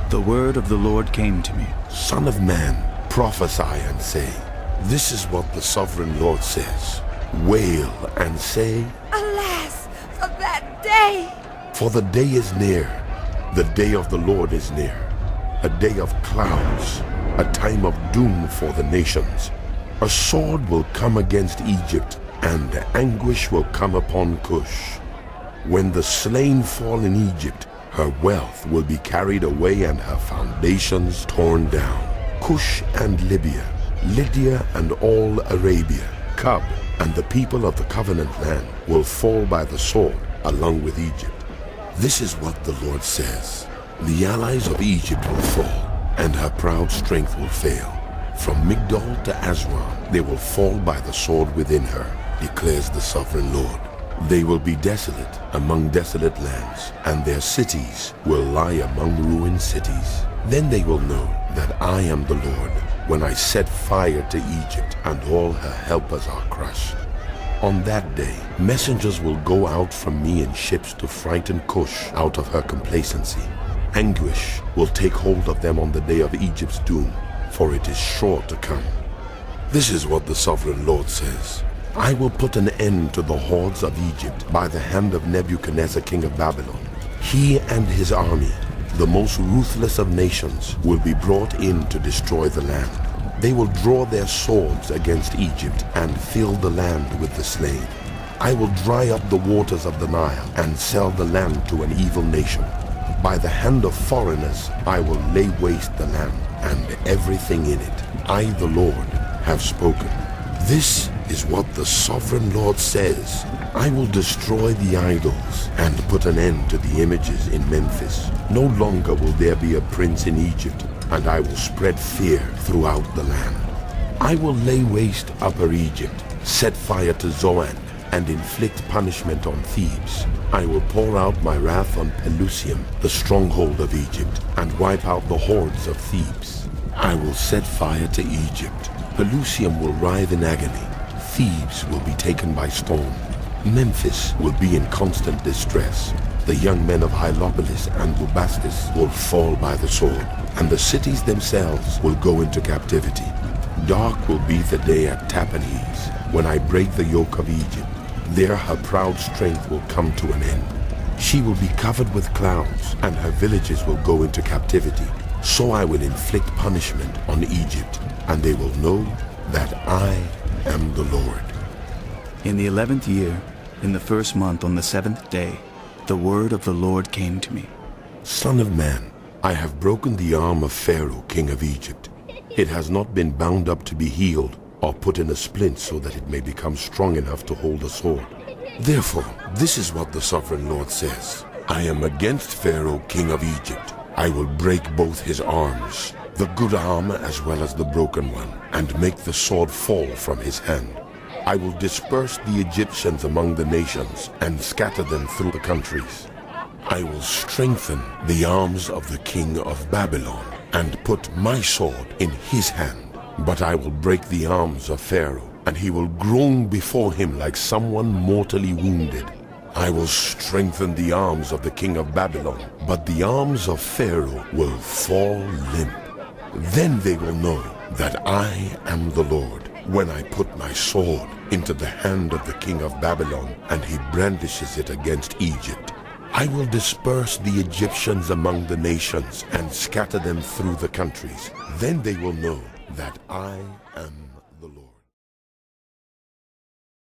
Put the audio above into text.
The word of the Lord came to me. Son of man, prophesy and say, this is what the sovereign Lord says. Wail and say, alas, for that day! For the day is near, the day of the Lord is near, a day of clouds, a time of doom for the nations. A sword will come against Egypt, and anguish will come upon Cush. When the slain fall in Egypt, her wealth will be carried away and her foundations torn down. Cush and Libya, Lydia and all Arabia, Cub and the people of the covenant land will fall by the sword along with Egypt. This is what the Lord says. The allies of Egypt will fall, and her proud strength will fail. From Migdol to Aswan, they will fall by the sword within her, declares the sovereign Lord. They will be desolate among desolate lands, and their cities will lie among ruined cities. Then they will know that I am the Lord, when I set fire to Egypt, and all her helpers are crushed. On that day, messengers will go out from me in ships to frighten Cush out of her complacency. Anguish will take hold of them on the day of Egypt's doom, for it is sure to come. This is what the sovereign Lord says. I will put an end to the hordes of Egypt by the hand of Nebuchadnezzar, king of Babylon. He and his army, the most ruthless of nations, will be brought in to destroy the land. They will draw their swords against Egypt and fill the land with the slain. I will dry up the waters of the Nile and sell the land to an evil nation. By the hand of foreigners I will lay waste the land and everything in it. I, the Lord, have spoken. This is what the sovereign Lord says. I will destroy the idols and put an end to the images in Memphis. No longer will there be a prince in Egypt, and I will spread fear throughout the land. I will lay waste Upper Egypt, set fire to Zoan, and inflict punishment on Thebes. I will pour out my wrath on Pelusium, the stronghold of Egypt, and wipe out the hordes of Thebes. I will set fire to Egypt. Pelusium will writhe in agony. Thebes will be taken by storm. Memphis will be in constant distress. The young men of Hylopolis and Bubastis will fall by the sword, and the cities themselves will go into captivity. Dark will be the day at Tahpanhes, when I break the yoke of Egypt. There her proud strength will come to an end. She will be covered with clouds, and her villages will go into captivity. So I will inflict punishment on Egypt, and they will know that I am the Lord. In the 11th year, in the first month on the 7th day, the word of the Lord came to me. Son of man, I have broken the arm of Pharaoh, king of Egypt. It has not been bound up to be healed, or put in a splint so that it may become strong enough to hold a sword. Therefore, this is what the sovereign Lord says. I am against Pharaoh, king of Egypt. I will break both his arms, the good arm as well as the broken one, and make the sword fall from his hand. I will disperse the Egyptians among the nations and scatter them through the countries. I will strengthen the arms of the king of Babylon and put my sword in his hand. But I will break the arms of Pharaoh, and he will groan before him like someone mortally wounded. I will strengthen the arms of the king of Babylon, but the arms of Pharaoh will fall limp. Then they will know that I am the Lord, when I put my sword into the hand of the king of Babylon, and he brandishes it against Egypt. I will disperse the Egyptians among the nations and scatter them through the countries. Then they will know that I am